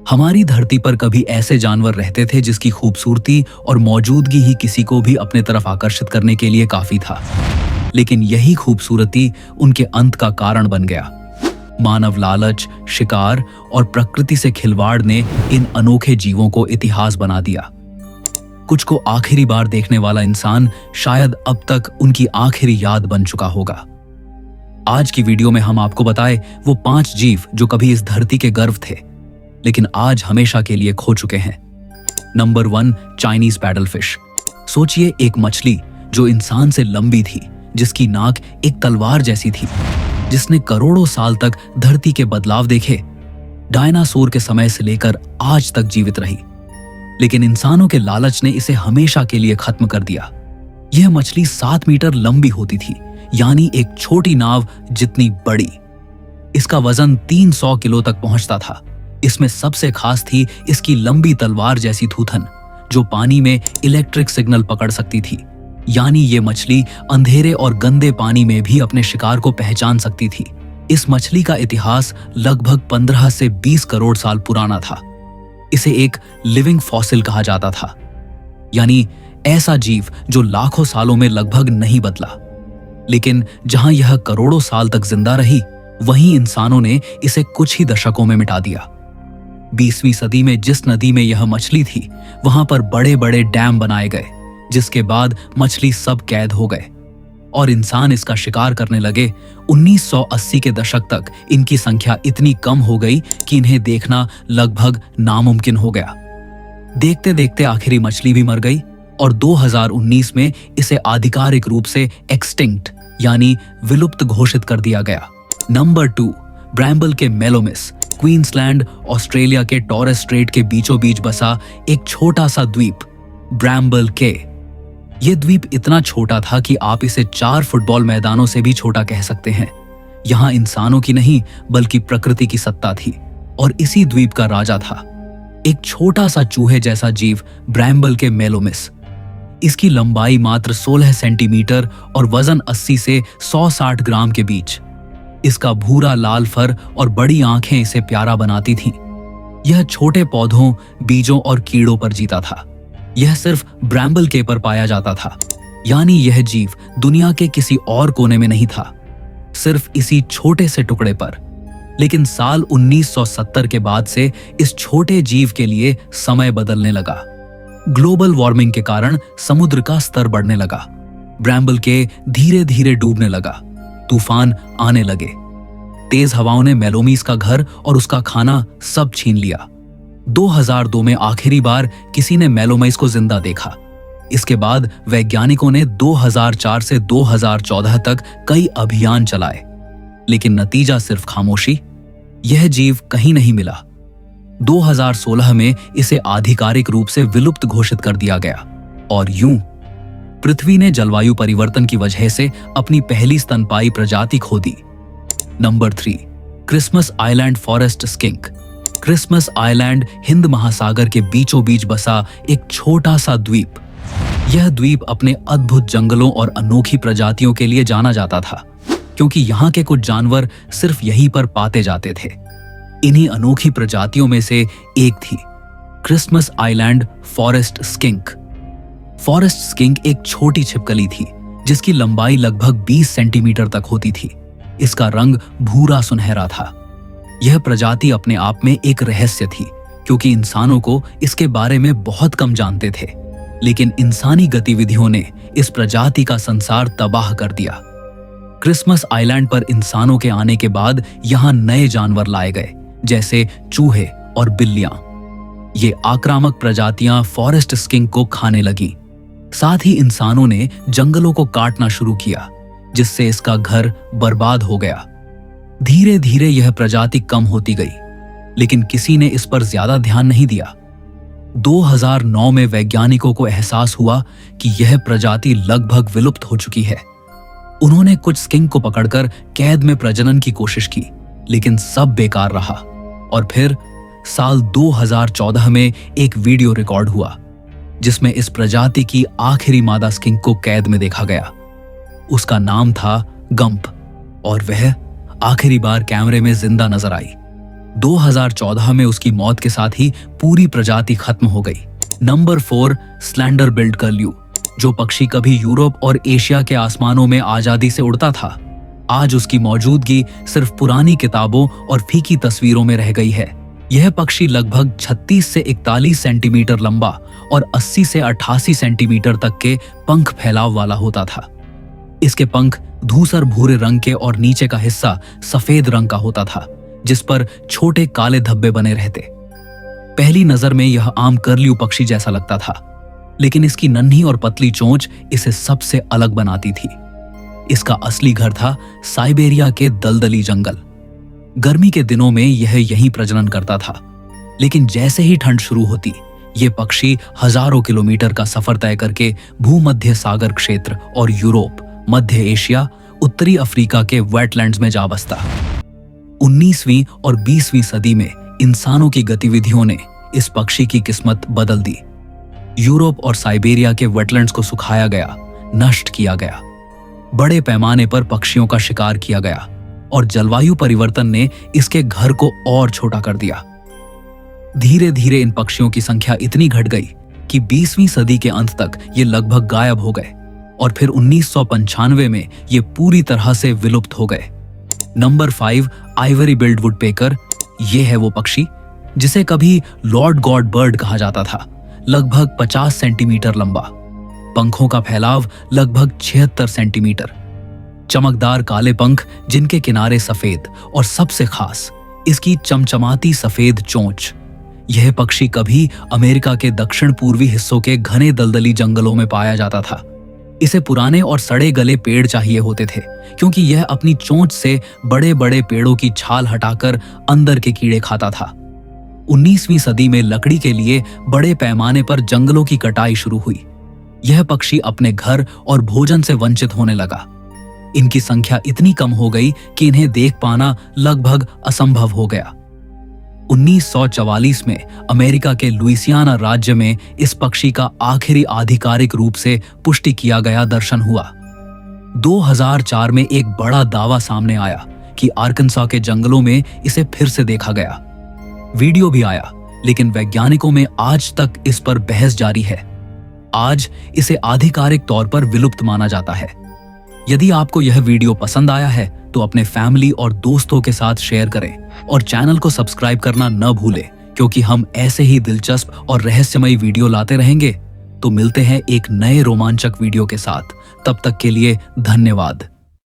हमारी धरती पर कभी ऐसे जानवर रहते थे जिसकी खूबसूरती और मौजूदगी ही किसी को भी अपने तरफ आकर्षित करने के लिए काफी था। लेकिन यही खूबसूरती उनके अंत का कारण बन गया। मानव लालच, शिकार और प्रकृति से खिलवाड़ ने इन अनोखे जीवों को इतिहास बना दिया। कुछ को आखिरी बार देखने वाला इंसान शायद अब तक उनकी आखिरी याद बन चुका होगा। आज की वीडियो में हम आपको बताए वो 5 जीव जो कभी इस धरती के गर्व थे, लेकिन आज हमेशा के लिए खो चुके हैं। Number 1, Chinese paddlefish. सोचिए, एक मछली जो इंसान से लंबी थी, जिसकी नाक एक तलवार जैसी थी, जिसने करोड़ों साल तक धरती के बदलाव देखे, डायनासोर के समय से लेकर आज तक जीवित रही। लेकिन इंसानों के लालच ने इसे हमेशा के लिए खत्म कर दिया। यह मछली 7 मीटर लंबी होती थी, यानी एक छोटी नाव जितनी बड़ी। इसका वजन 300 किलो तक पहुंचता था। इसमें सबसे खास थी इसकी लंबी तलवार जैसी थूथन, जो पानी में इलेक्ट्रिक सिग्नल पकड़ सकती थी। यानी ये मछली अंधेरे और गंदे पानी में भी अपने शिकार को पहचान सकती थी। इस मछली का इतिहास लगभग 15 से 20 करोड़ साल पुराना था। इसे एक लिविंग फॉसिल कहा जाता था, यानी ऐसा जीव जो लाखों सालों में लगभग नहीं बदला। लेकिन जहां यह करोड़ों साल तक जिंदा रही, वहीं इंसानों ने इसे कुछ ही दशकों में मिटा दिया। 20वीं सदी में जिस नदी में यह मछली थी, वहां पर बड़े बड़े डैम बनाए गए, जिसके बाद मछली सब कैद हो गए और इंसान इसका शिकार करने लगे। 1980 के दशक तक इनकी संख्या इतनी कम हो गई कि इन्हें देखना लगभग नामुमकिन हो गया। देखते देखते आखिरी मछली भी मर गई और 2019 में इसे आधिकारिक रूप से एक्सटिंक्ट यानी विलुप्त घोषित कर दिया गया। नंबर 2, ब्रैम्बल के मेलोमिस। क्वींसलैंड, ऑस्ट्रेलिया के टॉरेस स्ट्रेट के बीचों बीच बसा एक छोटा सा द्वीप, ब्रैम्बल के। यह द्वीप इतना छोटा था कि आप इसे 4 फुटबॉल मैदानों से भी छोटा कह सकते हैं। यहां इंसानों की नहीं बल्कि प्रकृति की सत्ता थी और इसी द्वीप का राजा था एक छोटा सा चूहे जैसा जीव, ब्रैम्बल के मेलोमिस। इसकी लंबाई मात्र 16 सेंटीमीटर और वजन 80 से 160 ग्राम के बीच। इसका भूरा लाल फर और बड़ी आंखें इसे प्यारा बनाती थीं। यह छोटे पौधों, बीजों और कीड़ों पर जीता था। यह सिर्फ ब्रैम्बल के पर पाया जाता था, यानी यह जीव दुनिया के किसी और कोने में नहीं था, सिर्फ इसी छोटे से टुकड़े पर। लेकिन साल 1970 के बाद से इस छोटे जीव के लिए समय बदलने लगा। ग्लोबल वार्मिंग के कारण समुद्र का स्तर बढ़ने लगा। ब्रैम्बल के धीरे धीरे डूबने लगा। तूफान आने लगे। तेज हवाओं ने मेलोमिस का घर और उसका खाना सब छीन लिया। 2002 में आखिरी बार किसी ने मेलोमिस को जिंदा देखा। इसके बाद वैज्ञानिकों ने 2004 से 2014 तक कई अभियान चलाए, लेकिन नतीजा सिर्फ खामोशी। यह जीव कहीं नहीं मिला। 2016 में इसे आधिकारिक रूप से विलुप्त घोषित कर दिया गया। और यूं पृथ्वी ने जलवायु परिवर्तन की वजह से अपनी पहली स्तनपायी प्रजाति खो दी। Number 3, Christmas island forest skink. Christmas island हिंद महासागर के बीचों बीच बसा एक छोटा सा द्वीप। यह द्वीप अपने अद्भुत जंगलों और अनोखी प्रजातियों के लिए जाना जाता था, क्योंकि यहाँ के कुछ जानवर सिर्फ यहीं पर पाते जाते थे। इन्हीं अनोखी प्रजातियों में से एक थी Christmas island forest skink. Forest skink एक छोटी छिपकली थी जिसकी लंबाई लगभग 20 सेंटीमीटर तक होती थी। इसका रंग भूरा सुनहरा था। यह प्रजाति अपने आप में एक रहस्य थी, क्योंकि इंसानों को इसके बारे में बहुत कम जानते थे। लेकिन इंसानी गतिविधियों ने इस प्रजाति का संसार तबाह कर दिया। क्रिसमस आइलैंड पर इंसानों के आने के बाद यहाँ नए जानवर लाए गए, जैसे चूहे और बिल्लियां। ये आक्रामक प्रजातियां फॉरेस्ट स्किंक को खाने लगी। साथ ही इंसानों ने जंगलों को काटना शुरू किया, जिससे इसका घर बर्बाद हो गया। धीरे धीरे यह प्रजाति कम होती गई, लेकिन किसी ने इस पर ज्यादा ध्यान नहीं दिया। 2009 में वैज्ञानिकों को एहसास हुआ कि यह प्रजाति लगभग विलुप्त हो चुकी है। उन्होंने कुछ स्किंक को पकड़कर कैद में प्रजनन की कोशिश की, लेकिन सब बेकार रहा। और फिर साल 2014 में एक वीडियो रिकॉर्ड हुआ, जिसमें इस प्रजाति की आखिरी मादा स्किंक को कैद में देखा गया। उसका नाम था गंप और वह आखिरी बार कैमरे में जिंदा नजर आई। 2014 में उसकी मौत के साथ ही पूरी प्रजाति खत्म हो गई। नंबर 4, स्लैंडर बिल्ड कर्ल्यू, जो पक्षी कभी यूरोप और एशिया के आसमानों में आजादी से उड़ता था, आज उसकी मौजूदगी सिर्फ पुरानी किताबों और फीकी तस्वीरों में रह गई है। यह पक्षी लगभग 36 से 41 सेंटीमीटर लंबा और 80 से 88 सेंटीमीटर तक के पंख फैलाव वाला होता था। इसके पंख धूसर भूरे रंग के और नीचे का हिस्सा सफेद रंग का होता था, जिस पर छोटे काले धब्बे बने रहते। पहली नजर में यह आम कर्ल्यू पक्षी जैसा लगता था, लेकिन इसकी नन्ही और पतली चोंच इसे सबसे अलग बनाती थी। इसका असली घर था साइबेरिया के दलदली जंगल। गर्मी के दिनों में यह यहीं प्रजनन करता था, लेकिन जैसे ही ठंड शुरू होती, ये पक्षी हजारों किलोमीटर का सफर तय करके भूमध्य सागर क्षेत्र और यूरोप, मध्य एशिया, उत्तरी अफ्रीका के वेटलैंड्स में जा बसता। 19वीं और 20वीं सदी में इंसानों की गतिविधियों ने इस पक्षी की किस्मत बदल दी। यूरोप और साइबेरिया के वेटलैंड्स को सुखाया गया, नष्ट किया गया। बड़े पैमाने पर पक्षियों का शिकार किया गया और जलवायु परिवर्तन ने इसके घर को और छोटा कर दिया। धीरे धीरे इन पक्षियों की संख्या इतनी घट गई कि 20वीं सदी के अंत तक ये लगभग गायब हो गए और फिर 1995 में ये पूरी तरह से विलुप्त हो गए। Number 5, Ivory build woodpecker. ये है वो पक्षी जिसे कभी लॉर्ड गॉड बर्ड कहा जाता था। लगभग 50 सेंटीमीटर लंबा, पंखों का फैलाव लगभग 76 सेंटीमीटर, चमकदार काले पंख जिनके किनारे सफेद, और सबसे खास इसकी चमचमाती सफेद चोंच। यह पक्षी कभी अमेरिका के दक्षिण पूर्वी हिस्सों के घने दलदली जंगलों में पाया जाता था। इसे पुराने और सड़े गले पेड़ चाहिए होते थे, क्योंकि यह अपनी चोंच से बड़े बड़े पेड़ों की छाल हटाकर अंदर के कीड़े खाता था। 19वीं सदी में लकड़ी के लिए बड़े पैमाने पर जंगलों की कटाई शुरू हुई। यह पक्षी अपने घर और भोजन से वंचित होने लगा। इनकी संख्या इतनी कम हो गई कि इन्हें देख पाना लगभग असंभव हो गया। 1944 में अमेरिका के लुइसियाना राज्य में इस पक्षी का आखिरी आधिकारिक रूप से पुष्टि किया गया दर्शन हुआ। 2004 में एक बड़ा दावा सामने आया कि आर्कनसा के जंगलों में इसे फिर से देखा गया। वीडियो भी आया, लेकिन वैज्ञानिकों में आज तक इस पर बहस जारी है। आज इसे आधिकारिक तौर पर विलुप्त माना जाता है। यदि आपको यह वीडियो पसंद आया है तो अपने फैमिली और दोस्तों के साथ शेयर करें और चैनल को सब्सक्राइब करना न भूलें, क्योंकि हम ऐसे ही दिलचस्प और रहस्यमयी वीडियो लाते रहेंगे। तो मिलते हैं एक नए रोमांचक वीडियो के साथ। तब तक के लिए धन्यवाद।